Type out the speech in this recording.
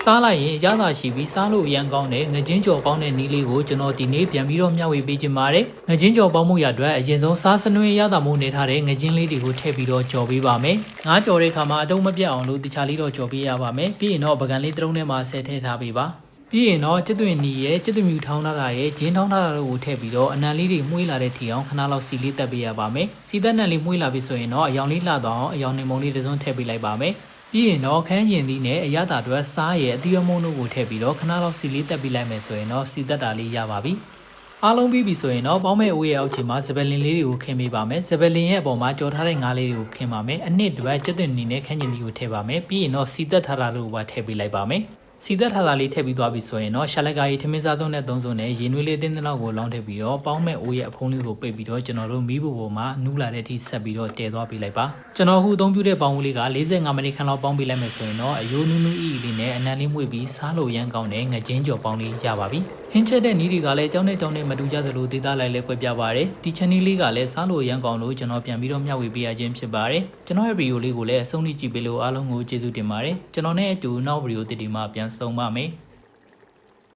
စားလိုက်ရင်ရတာရှိပြီးစားလို့အရန်ကောင်းတဲ့ငကြင်းကြော်ပေါင်းတဲ့နီးလေးကိုကျွန်တော်ဒီနေ့ပြန်ပြီးတော့မျှဝေပေးချင်ပါတယ်ငကြင်းကြော်ပေါင်းမှုရအတွက်အရင်ဆုံးစားစနွေးရတာမှုနေထားတဲ့ငကြင်းလေးတွေကိုထည့်ပြီးတော့ကြော်ပေးပါမယ်ငါးကြော်တဲ့ခါမှာအတုံးမပြတ်အောင်လို့တခြားလေးတော့ကြော်ပေးရပါမယ်ပြီးရင်တော့ပကံလေးတစ်လုံးထဲမှာဆက်ထည့်ထားပေးပါပြီးရင်တော့ကျက်သွင်းနီရဲ့ကျက်သွင်းမြူထောင်းထားတာရဲ့ဂျင်းထောင်းထားတာတို့ကိုထည့်ပြီးတော့အနံလေးတွေမှုေးလာတဲ့ထီအောင်ခဏလောက်စီလေးတက်ပေးရပါမယ်စီတက်နံလေးမှုေးလာပြီဆိုရင်တော့အယောင်လေးလှသွားအောင်အယောင်နေမုံလေးတစ်စုံထည့်ပေးလိုက်ပါမယ်ပြီးရင်တော့ခန်းရင်သီးနဲ့အရသာအတွက်စားရဲ့အသီးအမုံတို့ကိုထည့်ပြီးတော့ခဏလောက်စီလေးတက်ပေးလိုက်မယ်ဆိုရင်တော့စီတက်တာလေးရပါပြီအားလုံးပြီးပြီဆိုရင်တော့ပေါင်းမဲ့အိုးရဲ့အောက်ခြေမှာစပယ်လင်လေးတွေကိုခင်းပေးပါမယ်စပယ်လင်ရဲ့အပေါ်မှာကြော်ထားတဲ့ငါးလေးတွေကိုခင်းပါမယ်အနှစ်တစ်ကျက်သွင်းနီနဲ့ခန်းရင်သီးကိုထည့်ပါမယ်ပြီးရင်တော့စီတက်ထားတာတို့ကိုပါထည့်ပေးလိုက်ပါမယ်စီသက်ထားတာလေးထည့်ပြီးသွားပြီဆိုရင်တော့ရှာလက်ကားကြီးထမင်းစားစုံနဲ့သုံးစုံနဲ့ရေနွေးလေးတင်းတင်းလောက်ကိုလောင်းထည့်ပြီးတော့ပေါင်းမဲ့အိုးရဲ့အဖုံးလေးကိုပိတ်ပြီးတော့ကျွန်တော်တို့မီးဖို့ပေါ်မှာနူးလာတဲ့အထိဆက်ပြီးတော့တည်သွားပေးလိုက်ပါကျွန်တော်အခုအသုံးပြုတဲ့ပေါင်းဦးလေးက45မိနစ်ခန့်လောက်ပေါင်းပေးလိုက်မယ်ဆိုရင်တော့အယိုးနူးနူးအီလေးနဲ့အနံလေးမှုေ့ပြီးစားလို့ရမ်းကောင်းတဲ့ငကြင်းကြော်ပေါင်းလေးရပါပြီဟင်းချက်တဲ့နီးတွေကလည်းကြောင်းနဲ့မတူကြသလိုဒေသလိုက်လဲကွဲပြားပါတယ်ဒီ channel လေးကလည်းစားလို့ရမ်းကောင်းလို့ကျွန်တော်ပြန်ပြီးတော့မျှဝေပေးရခြင်းဖြစ်ပါတယ်ကျွန်တော်ရဲ့ဗီဒီယိုလေးကိုလည်းအဆုံးထိကြည့်ပေးလို့အားလုံးကိုကျေးဇူးတင်ပါတယ်ကျွန်တော်နဲ့အတူနောက်ဗီဒီယိုတစ်ဒီမှာပြန်ဆုံပါမယ်